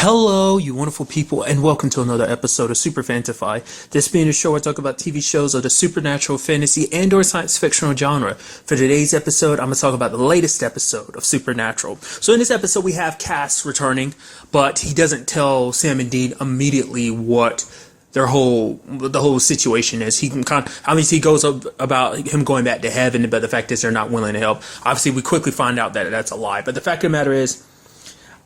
Hello, you wonderful people, and welcome to another episode of Super-Fanta-Fi. This being a show where I talk about TV shows of the supernatural, fantasy, and/or science fictional genre. For today's episode, I'm going to talk about the latest episode of Supernatural. So in this episode, we have Cass returning, but he doesn't tell Sam and Dean immediately what the whole situation is. He can obviously he goes up about him going back to heaven, but the fact is they're not willing to help. Obviously, we quickly find out that that's a lie. But the fact of the matter is,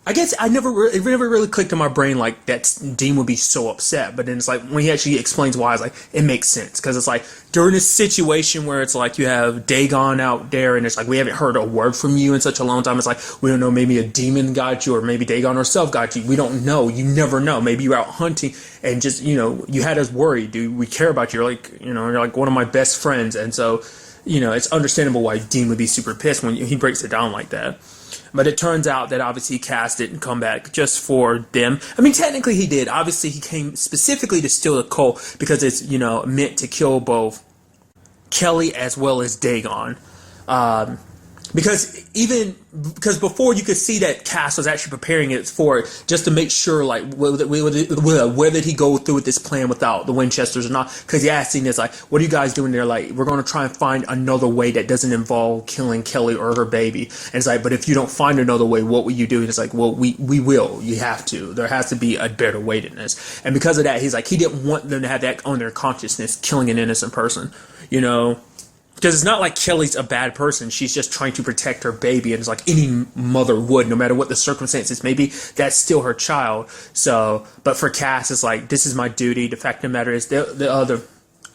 I guess it never really clicked in my brain like that Dean would be so upset. But then it's like when he actually explains why, it's like it makes sense, because it's like during this situation where it's like you have Dagon out there and it's like we haven't heard a word from you in such a long time. It's like we don't know, maybe a demon got you, or maybe Dagon herself got you. We don't know. You never know. Maybe you're out hunting and just you had us worried, dude. We care about you. You're like one of my best friends, and so it's understandable why Dean would be super pissed when he breaks it down like that. But it turns out that obviously Cass didn't come back just for them. I mean, technically he did. Obviously he came specifically to steal the coal because it's, meant to kill both Kelly as well as Dagon. Because before you could see that Cass was actually preparing it for it just to make sure, like, whether he go through with this plan without the Winchesters or not. Because he asked us, like, what are you guys doing there? Like, we're going to try and find another way that doesn't involve killing Kelly or her baby. And it's like, but if you don't find another way, what will you do? And it's like, well, we will. You have to. There has to be a better way than this. And because of that, he's like, he didn't want them to have that on their consciousness, killing an innocent person, Because it's not like Kelly's a bad person. She's just trying to protect her baby. And it's like any mother would, no matter what the circumstances may be, that's still her child. So, but for Cass, it's like, this is my duty. The fact of the matter is, the other,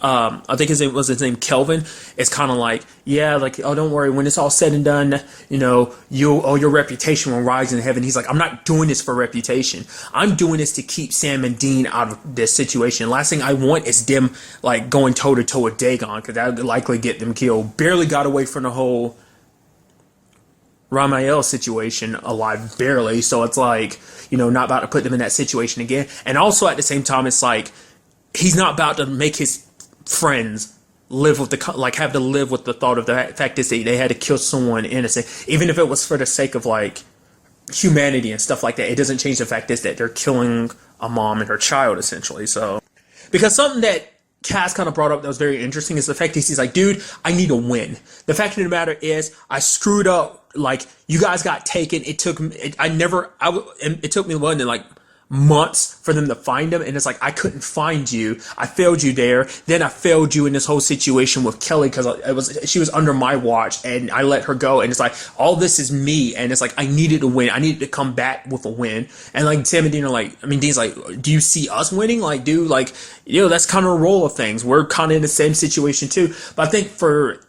I think his name Kelvin. It's kind of like, yeah, like, oh, don't worry. When it's all said and done, your reputation will rise in heaven. He's like, I'm not doing this for reputation. I'm doing this to keep Sam and Dean out of this situation. Last thing I want is them like going toe to toe with Dagon, because that would likely get them killed. Barely got away from the whole Ramiel situation alive, barely. So it's like, not about to put them in that situation again. And also at the same time, it's like he's not about to make his friends have to live with the thought of the fact that they had to kill someone innocent, even if it was for the sake of like humanity and stuff like that. It doesn't change the fact is that they're killing a mom and her child essentially. So, because something that Cass kind of brought up that was very interesting is the fact that he's like, dude, I need a win. The fact of the matter is, I screwed up. Like, you guys got taken. It took me. It took me more than like months for them to find him, and it's like, I couldn't find you. I failed you there. Then I failed you in this whole situation with Kelly because she was under my watch and I let her go. And it's like, all this is me, and it's like, I needed to win. I needed to come back with a win. And like Sam and Dean are like, Dean's like, do you see us winning? Like, dude, like, that's kind of a role of things. We're kind of in the same situation too. But I think for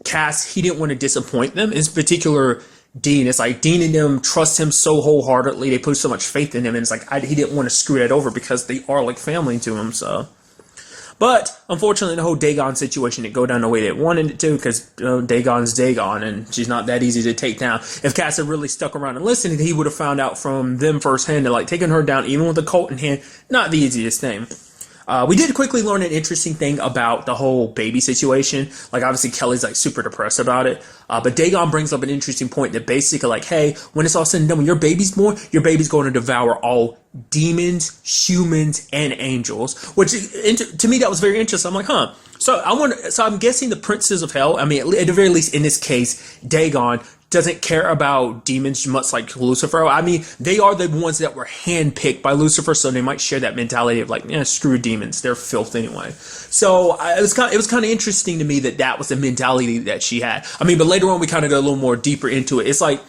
Cass, he didn't want to disappoint them, in particular Dean. It's like Dean and them trust him so wholeheartedly. They put so much faith in him, and it's like he didn't want to screw that over because they are like family to him. So, but unfortunately, the whole Dagon situation didn't go down the way they wanted it to, because Dagon's Dagon, and she's not that easy to take down. If Cass had really stuck around and listened, he would have found out from them firsthand that like taking her down, even with the Colt in hand, not the easiest thing. We did quickly learn an interesting thing about the whole baby situation. Like, obviously, Kelly's, like, super depressed about it. But Dagon brings up an interesting point that basically, like, hey, when it's all said and done, when your baby's born, your baby's going to devour all demons, humans, and angels. Which, to me, that was very interesting. I'm like, huh. So I'm guessing the princes of hell, at the very least, in this case, Dagon doesn't care about demons much like Lucifer. They are the ones that were handpicked by Lucifer, so they might share that mentality of like, screw demons, they're filth anyway. So it was kind of interesting to me that was the mentality that she had. But later on we kind of go a little more deeper into it. It's like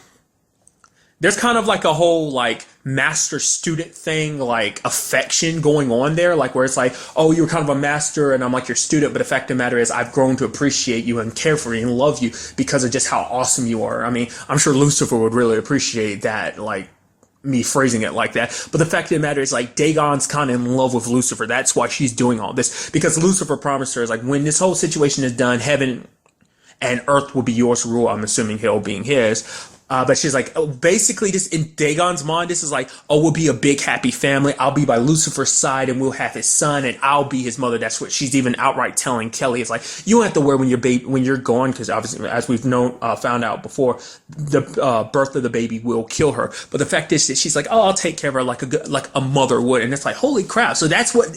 there's kind of like a whole like master student thing, like affection going on there, like where it's like, oh, you're kind of a master and I'm like your student, but the fact of the matter is I've grown to appreciate you and care for you and love you because of just how awesome you are. I'm sure Lucifer would really appreciate that, like me phrasing it like that. But the fact of the matter is, like, Dagon's kind of in love with Lucifer. That's why she's doing all this, because Lucifer promised her, is like, when this whole situation is done, heaven and earth will be yours to rule. I'm assuming hell being his. But she's like, oh, basically, this in Dagon's mind, this is like, oh, we'll be a big happy family. I'll be by Lucifer's side, and we'll have his son, and I'll be his mother. That's what she's even outright telling Kelly. It's like, you don't have to worry when you're gone, because obviously, as we've found out before, the birth of the baby will kill her. But the fact is that she's like, oh, I'll take care of her like a mother would, and it's like, holy crap! So that's what.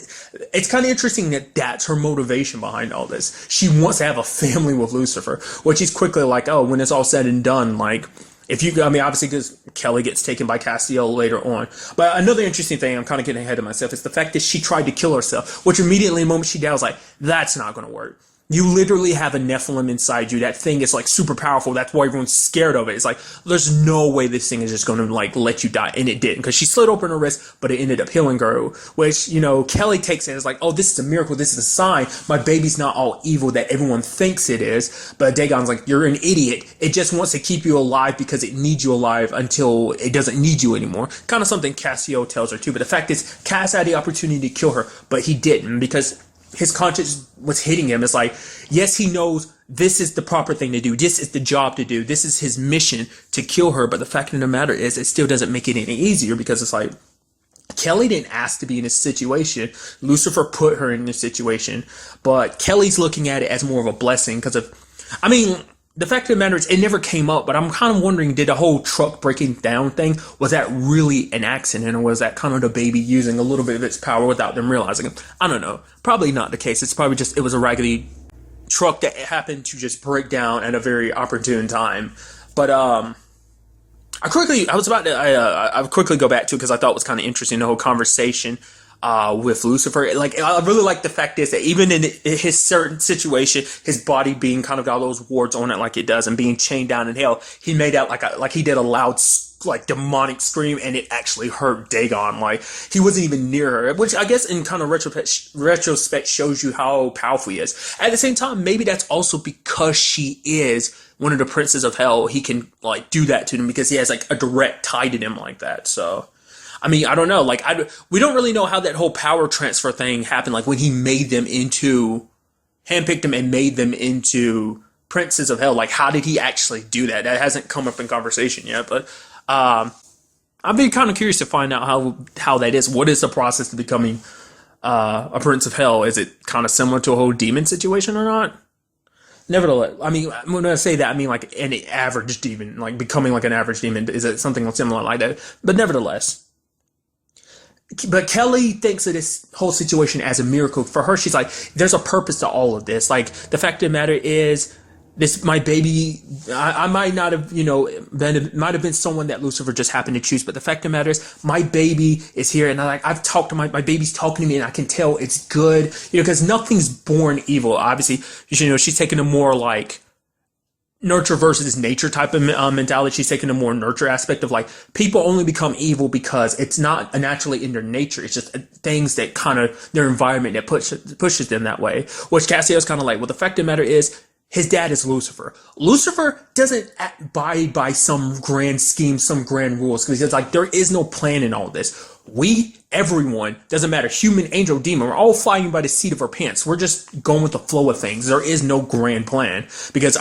It's kind of interesting that that's her motivation behind all this. She wants to have a family with Lucifer, which he's quickly like, oh, when it's all said and done, like. Obviously, because Kelly gets taken by Castiel later on. But another interesting thing, I'm kind of getting ahead of myself, is the fact that she tried to kill herself, which immediately, the moment she did, I was like, that's not going to work. You literally have a Nephilim inside you. That thing is like super powerful. That's why everyone's scared of it. It's like, there's no way this thing is just going to like let you die. And it didn't, because she slit open her wrist, but it ended up healing her, which, Kelly takes it as like, oh, this is a miracle. This is a sign. My baby's not all evil that everyone thinks it is. But Dagon's like, you're an idiot. It just wants to keep you alive because it needs you alive until it doesn't need you anymore. Kind of something Cassio tells her too. But the fact is, Cass had the opportunity to kill her, but he didn't, because his conscience was hitting him. It's like, yes, he knows this is the proper thing to do. This is the job to do. This is his mission to kill her. But the fact of the matter is, it still doesn't make it any easier, because it's like, Kelly didn't ask to be in this situation. Lucifer put her in this situation. But Kelly's looking at it as more of a blessing because the fact of the matter is, it never came up, but I'm kind of wondering, did the whole truck breaking down thing, was that really an accident, or was that kind of the baby using a little bit of its power without them realizing it? I don't know. Probably not the case. It's probably just, it was a raggedy truck that happened to just break down at a very opportune time. But, I quickly go back to, because I thought it was kind of interesting, the whole conversation with Lucifer. Like, I really like the fact is that even in his certain situation, his body being kind of got all those wards on it like it does, and being chained down in hell, he made out like he did a loud, like, demonic scream, and it actually hurt Dagon. Like, he wasn't even near her, which I guess in kind of retrospect shows you how powerful he is. At the same time, maybe that's also because she is one of the princes of hell. He can like do that to them because he has like a direct tie to them like that. So I don't know. Like, we don't really know how that whole power transfer thing happened. Like, when he handpicked them and made them into princes of hell. Like, how did he actually do that? That hasn't come up in conversation yet. But I'd be kind of curious to find out how that is. What is the process to becoming a prince of hell? Is it kind of similar to a whole demon situation or not? Nevertheless, when I say that, I mean like an average demon, like becoming like an average demon. Is it something similar like that? But nevertheless. But Kelly thinks of this whole situation as a miracle. For her, she's like, there's a purpose to all of this. Like, the fact of the matter is, my baby, I might not have, it might have been someone that Lucifer just happened to choose. But the fact of the matter is, my baby is here, and I've talked to my baby's talking to me, and I can tell it's good, because nothing's born evil. Obviously, she's taking a more like nurture versus nature type of mentality. She's taking a more nurture aspect of like, people only become evil because it's not naturally in their nature. It's just things that kind of their environment that pushes them that way. Which Cassio's kind of like, well, the fact of the matter is, his dad is Lucifer. Lucifer doesn't abide by some grand scheme, some grand rules, because it's like, there is no plan in all this. Everyone, doesn't matter, human, angel, demon, we're all flying by the seat of our pants. We're just going with the flow of things. There is no grand plan. Because,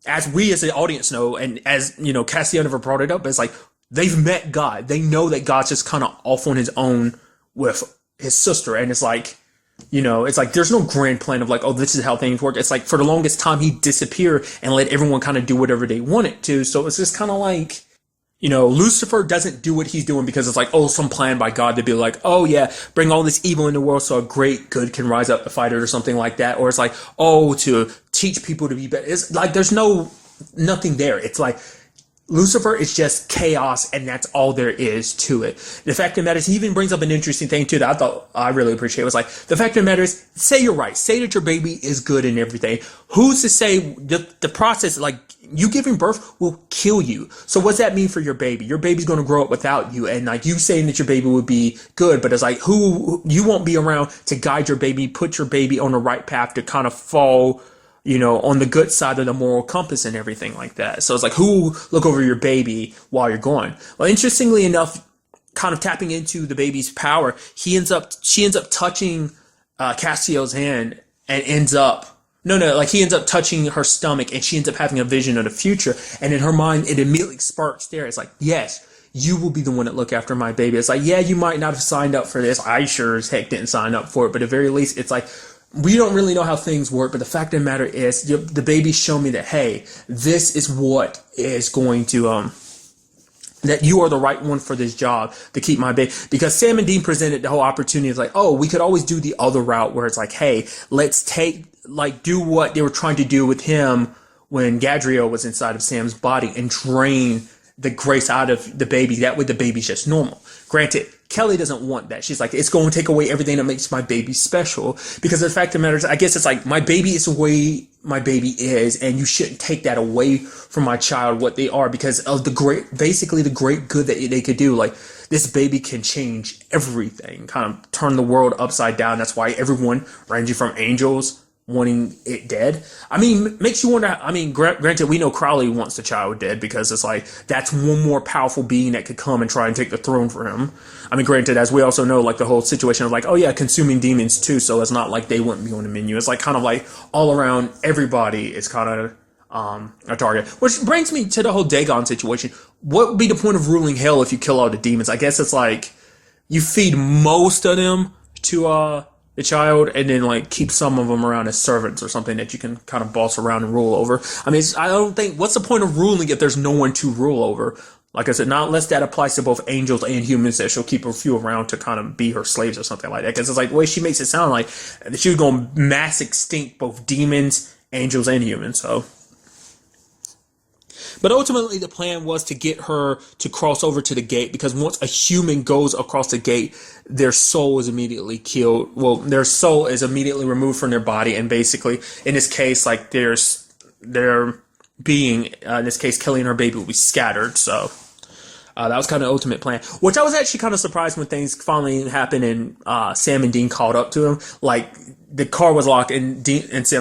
as we as the audience know, and as, Cassio never brought it up, it's like, they've met God. They know that God's just kind of off on his own with his sister. And it's like, there's no grand plan of like, oh, this is how things work. It's like, for the longest time, he disappeared and let everyone kind of do whatever they wanted to. So it's just kind of like, Lucifer doesn't do what he's doing because it's like, oh, some plan by God to be like, oh yeah, bring all this evil in the world so a great good can rise up to fight it or something like that. Or it's like, oh, to teach people to be better. It's like, there's nothing there. It's like, Lucifer is just chaos, and that's all there is to it. The fact of the matter is, he even brings up an interesting thing too that I thought I really appreciate. It was like, the fact of the matter is, say you're right. Say that your baby is good and everything. Who's to say the process, like, you giving birth will kill you. So what's that mean for your baby? Your baby's going to grow up without you. And like, you saying that your baby would be good, but it's like, you won't be around to guide your baby, put your baby on the right path to kind of fall, on the good side of the moral compass and everything like that. So it's like, who will look over your baby while you're gone? Well, interestingly enough, kind of tapping into the baby's power, she ends up touching Cassio's hand and ends up No, like he ends up touching her stomach and she ends up having a vision of the future. And in her mind, it immediately sparks there. It's like, yes, you will be the one that look after my baby. It's like, yeah, you might not have signed up for this. I sure as heck didn't sign up for it. But at the very least, it's like, we don't really know how things work. But the fact of the matter is the baby showed me that, hey, this is what is going to, that you are the right one for this job to keep my baby. Because Sam and Dean presented the whole opportunity as like, oh, we could always do the other route where it's like, hey, let's do what they were trying to do with him when Gadriel was inside of Sam's body and drain the grace out of the baby. That way the baby's just normal. Granted, Kelly doesn't want that. She's like, it's going to take away everything that makes my baby special. Because the fact of the matter is, I guess it's like, my baby is the way my baby is, and you shouldn't take that away from my child, what they are, because of the great good that they could do. Like, this baby can change everything, kind of turn the world upside down. That's why everyone, ranging from angels, wanting it dead. I mean, makes you wonder. I mean, granted, we know Crowley wants the child dead because it's like, that's one more powerful being that could come and try and take the throne for him. I mean, granted, as we also know, like the whole situation of like, oh yeah, consuming demons too. So it's not like they wouldn't be on the menu. It's like kind of like all around everybody is kind of a target. Which brings me to the whole Dagon situation. What would be the point of ruling hell if you kill all the demons? I guess it's like you feed most of them to the child, and then like keep some of them around as servants or something that you can kind of boss around and rule over. I mean, I don't think, what's the point of ruling if there's no one to rule over? Like I said, not unless that applies to both angels and humans, that she'll keep a few around to kind of be her slaves or something like that. Because it's like the way she makes it sound like she was going to mass extinct both demons, angels, and humans. So, but ultimately the plan was to get her to cross over to the gate, because once a human goes across the gate, their soul is immediately killed. Well, their soul is immediately removed from their body, and basically, in this case, like their being, in this case, Kelly and her baby will be scattered. So that was kind of the ultimate plan, which I was actually kind of surprised when things finally happened and Sam and Dean called up to him. Like, the car was locked and Cass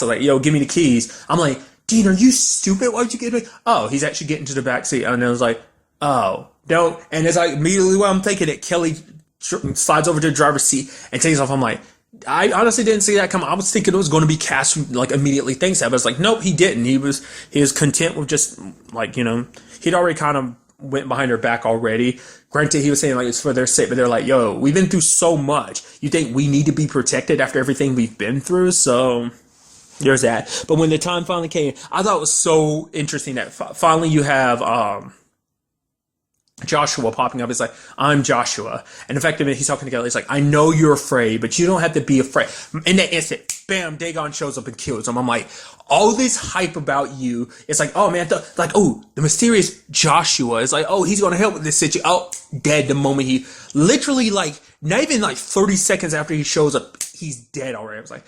was like, yo, give me the keys. I'm like, Dean, are you stupid? Why'd you get me? Oh, he's actually getting to the back seat. And I was like, oh, don't. And it's like immediately what I'm thinking, that Kelly slides over to the driver's seat and takes off. I'm like, I honestly didn't see that coming. I was thinking it was going to be Cass who like immediately thinks that, but it's like, nope, he didn't. He was content with just like, you know, he'd already kind of went behind her back already. Granted, he was saying like it's for their sake, but they're like, yo, we've been through so much. You think we need to be protected after everything we've been through? So there's that. But when the time finally came, I thought it was so interesting that finally you have Joshua popping up. It's like, I'm Joshua. And effectively, he's talking together. He's like, I know you're afraid, but you don't have to be afraid. In that instant, bam, Dagon shows up and kills him. I'm like, all this hype about you. It's like, oh man, like, oh, the mysterious Joshua. It's like, oh, he's going to help with this situation. Oh, dead the moment he literally, like, not even like 30 seconds after he shows up, he's dead already. I was like,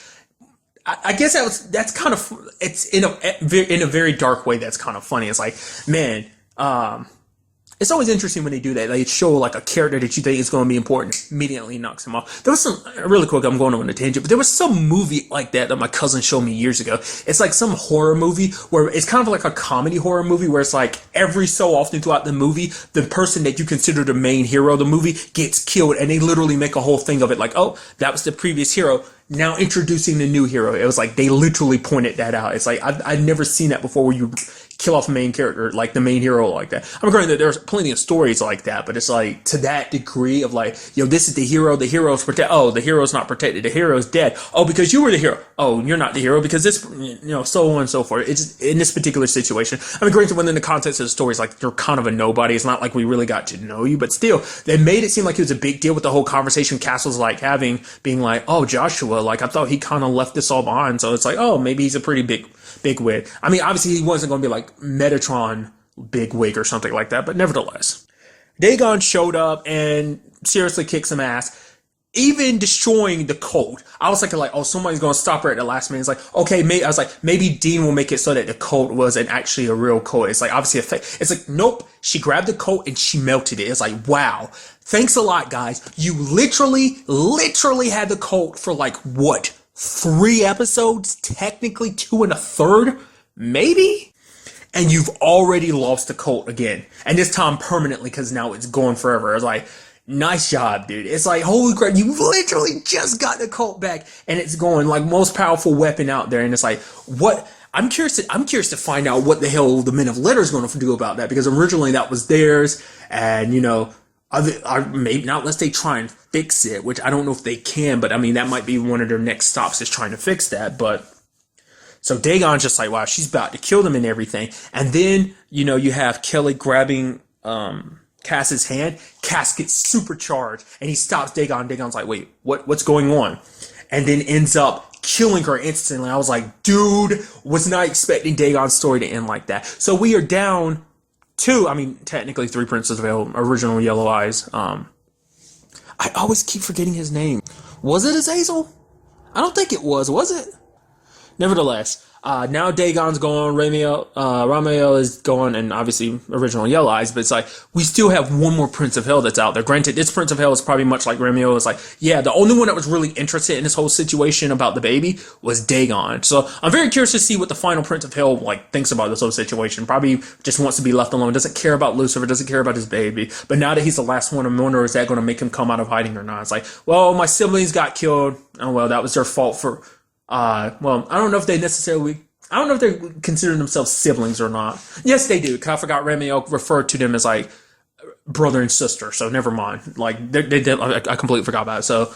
I guess that's kind of, it's in a very dark way. That's kind of funny. It's like, man, it's always interesting when they do that. They show like a character that you think is going to be important, immediately knocks him off. There was some, really quick, I'm going on a tangent, but there was some movie like that my cousin showed me years ago. It's like some horror movie where it's kind of like a comedy horror movie where it's like every so often throughout the movie, the person that you consider the main hero of the movie gets killed, and they literally make a whole thing of it. Like, oh, that was the previous hero. Now introducing the new hero. It was like they literally pointed that out. It's like I've never seen that before, where you kill off a main character, like the main hero like that. I'm agreeing that there's plenty of stories like that, but it's like to that degree of like, yo, this is the hero. The hero's protect. Oh, the hero's not protected. The hero's dead. Oh, because you were the hero. Oh, you're not the hero because this, you know, so on and so forth. It's just, in this particular situation. I'm agreeing to when in the context of the story, it's like you're kind of a nobody. It's not like we really got to know you, but still, they made it seem like it was a big deal with the whole conversation Castle's like having, being like, oh, Joshua, like I thought he kind of left this all behind. So it's like, oh, maybe he's a pretty big wig. I mean, obviously he wasn't going to be like Metatron big wig or something like that, but nevertheless, Dagon showed up and seriously kicked some ass, even destroying the cult. I was like, oh, somebody's going to stop her at the last minute. It's like, okay, I was like, maybe Dean will make it so that the cult wasn't actually a real cult. It's like, obviously a fake. It's like, nope. She grabbed the cult and she melted it. It's like, wow. Thanks a lot, guys. You literally had the cult for like, what? 3 episodes? Technically 2 1/3? Maybe? And you've already lost the cult again. And this time permanently, because now it's gone forever. It's like, Nice job, dude. It's like, holy crap, you literally just got the Colt back and it's going like most powerful weapon out there. And it's like, what? I'm curious to find out what the hell the Men of Letter is going to do about that, because originally that was theirs. And, you know, maybe not unless they try and fix it, which I don't know if they can, but I mean, that might be one of their next stops is trying to fix that. But so Dagon's just like, wow, she's about to kill them and everything. And then, you know, you have Kelly grabbing, Cass's hand. Cass gets supercharged and he stops Dagon. Dagon's like, wait, what's going on? And then ends up killing her instantly. I was like, dude, was not expecting Dagon's story to end like that. So we are down to, I mean, technically 3 Princes of Hell, original Yellow Eyes. I always keep forgetting his name. Was it Azazel? I don't think it was it? Nevertheless, now Dagon's gone, Ramiel is gone, and obviously original Yellow Eyes, but it's like, we still have one more Prince of Hell that's out there. Granted, this Prince of Hell is probably much like Ramiel. It's like, yeah, the only one that was really interested in this whole situation about the baby was Dagon. So I'm very curious to see what the final Prince of Hell, like, thinks about this whole situation. Probably just wants to be left alone, doesn't care about Lucifer, doesn't care about his baby. But now that he's the last one, I'm wondering, is that going to make him come out of hiding or not? It's like, well, my siblings got killed. Oh, well, that was their fault for... well, I don't know if they consider themselves siblings or not. Yes, they do. Cause I forgot Ramiel referred to them as like brother and sister. So never mind. Like they did. I completely forgot about it. So,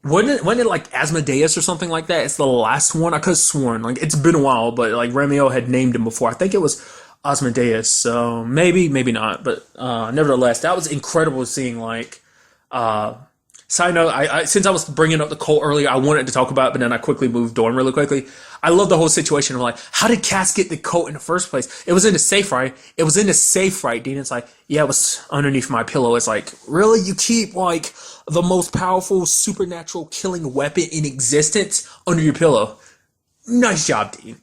wasn't it like Asmodeus or something like that? It's the last one. I could have sworn like it's been a while, but like Ramiel had named him before. I think it was Asmodeus. So maybe not. But nevertheless, that was incredible seeing like. Side note, I since I was bringing up the Colt earlier, I wanted to talk about it, but then I quickly moved on really quickly. I love the whole situation of like, how did Cass get the Colt in the first place? It was in the safe, right? It was in the safe, right, Dean? It's like, yeah, it was underneath my pillow. It's like, really? You keep like the most powerful supernatural killing weapon in existence under your pillow? Nice job, Dean.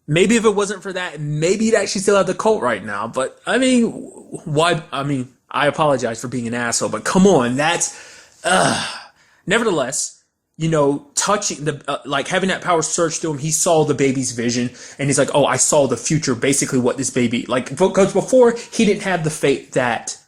Maybe if it wasn't for that, maybe you'd actually still have the Colt right now. But I mean, why? I mean, I apologize for being an asshole, but come on, that's, nevertheless, you know, touching the, like having that power surge through him, he saw the baby's vision and he's like, oh, I saw the future, basically what this baby, like, because before he didn't have the fate that,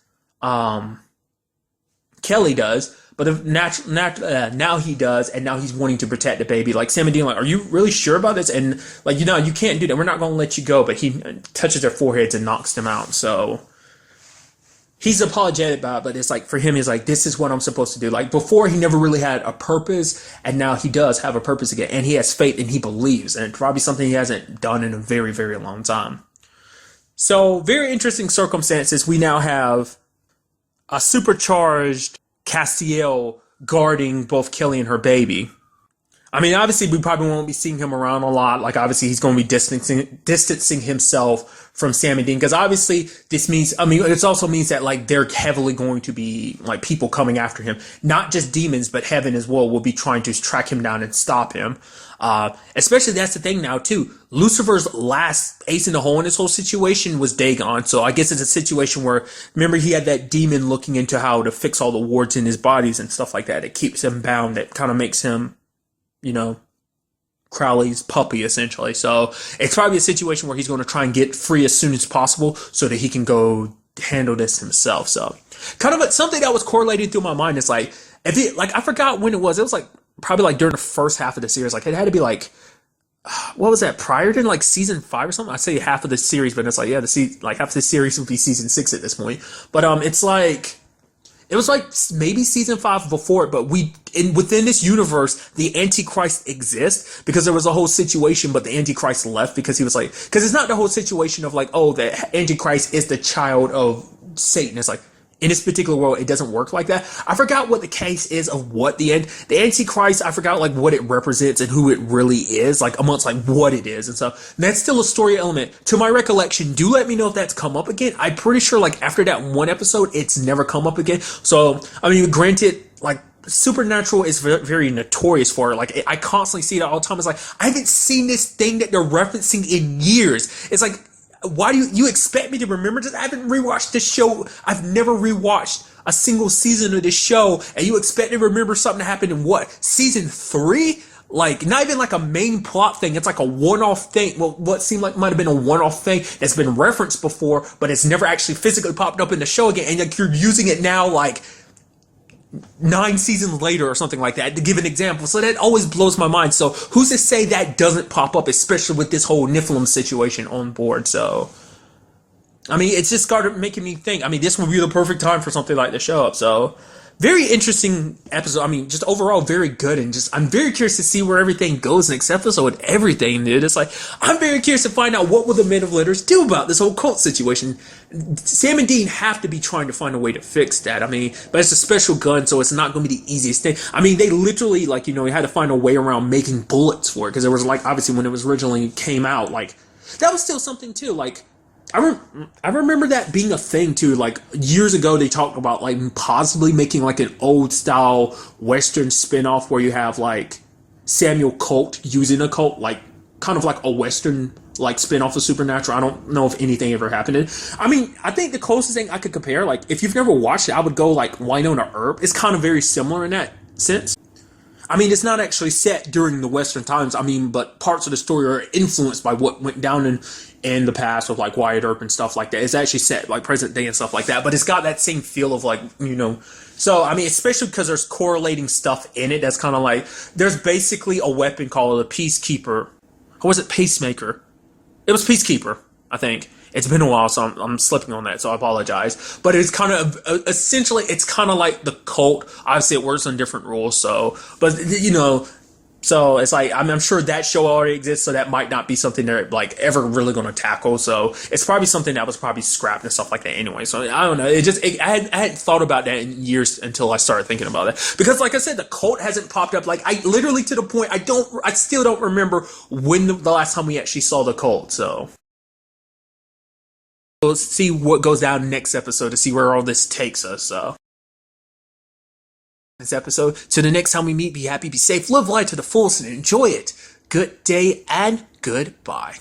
Kelly does, but now he does, and now he's wanting to protect the baby. Like Sam and Dean, like, are you really sure about this? And like, you know, you can't do that. We're not going to let you go. But he touches their foreheads and knocks them out. So he's apologetic about it, but it's like for him, he's like, this is what I'm supposed to do. Like before, he never really had a purpose, and now he does have a purpose again, and he has faith and he believes, and it's probably something he hasn't done in a very, very long time. So very interesting circumstances. We now have a supercharged Castiel guarding both Kelly and her baby. I mean, obviously, we probably won't be seeing him around a lot. Like, obviously, he's going to be distancing himself from Sam and Dean. Because, obviously, this means, I mean, it also means that, like, they're heavily going to be, like, people coming after him. Not just demons, but heaven as well will be trying to track him down and stop him. Especially, that's the thing now, too. Lucifer's last ace in the hole in this whole situation was Dagon. So, I guess it's a situation where, remember, he had that demon looking into how to fix all the wards in his bodies and stuff like that. It keeps him bound. That kind of makes him, you know, Crowley's puppy, essentially. So it's probably a situation where he's going to try and get free as soon as possible so that he can go handle this himself. So kind of something that was correlated through my mind is like, if it, like, I forgot when it was like probably like during the first half of the series. Like it had to be like, what was that, prior to like season 5 or something? I'd say half of the series, but it's like, yeah, like half of the series would be season 6 at this point. But it's like, it was like maybe season 5 before it, but within this universe, the Antichrist exists because there was a whole situation, but the Antichrist left because he was like, because it's not the whole situation of like, oh, the Antichrist is the child of Satan. It's like, in this particular world, it doesn't work like that. I forgot what the case is of what the Antichrist, I forgot like what it represents and who it really is, like amongst like what it is and stuff. And that's still a story element. To my recollection, do let me know if that's come up again. I'm pretty sure like after that one episode, it's never come up again. So, I mean, granted, like Supernatural is very, very notorious for it. Like I constantly see it all the time. It's like, I haven't seen this thing that they're referencing in years. It's like, why do you expect me to remember this? I haven't rewatched this show. I've never rewatched a single season of this show, and you expect me to remember something that happened in what, season 3? like not even like a main plot thing. It's like a one-off thing. Well, what seemed like might have been a one-off thing that's been referenced before, but it's never actually physically popped up in the show again. And like you're using it now, like 9 seasons later or something like that, to give an example. So that always blows my mind. So who's to say that doesn't pop up, especially with this whole Nephilim situation on board? So I mean, it's just started making me think. I mean, this would be the perfect time for something like to show up. So very interesting episode. I mean, just overall very good, and just I'm very curious to see where everything goes next episode with everything, dude. It's like I'm very curious to find out what will the Men of Letters do about this whole cult situation. Sam and Dean have to be trying to find a way to fix that. I mean, but it's a special gun, so it's not going to be the easiest thing. I mean, they literally, like, you know, had to find a way around making bullets for it, because there was, like, obviously when it was originally came out, like, that was still something too. Like, I remember that being a thing too. Like years ago, they talked about like possibly making like an old style Western spin-off where you have like Samuel Colt using a cult, like kind of like a Western like spin-off of Supernatural. I don't know if anything ever happened. I mean, I think the closest thing I could compare, like if you've never watched it, I would go like Winona Earp. It's kind of very similar in that sense. I mean, it's not actually set during the Western times. I mean, but parts of the story are influenced by what went down in the past with like Wyatt Earp and stuff like that. It's actually set like present day and stuff like that, but it's got that same feel of like, you know. So I mean, especially because there's correlating stuff in it that's kind of like there's basically a weapon called a Peacekeeper, or was it Pacemaker? It was Peacekeeper, I think. It's been a while, so I'm slipping on that, so I apologize. But it's kind of, essentially, it's kind of like the cult. Obviously, it works on different rules, so, but, you know, so it's like, I'm sure that show already exists, so that might not be something they're, like, ever really going to tackle, so it's probably something that was probably scrapped and stuff like that anyway, so I don't know, I hadn't thought about that in years until I started thinking about it, because like I said, the cult hasn't popped up, like, I literally, to the point, I still don't remember when the last time we actually saw the cult, so. Let's see what goes down next episode to see where all this takes us. So, this episode. So the next time we meet, be happy, be safe, live life to the fullest, and enjoy it. Good day and goodbye.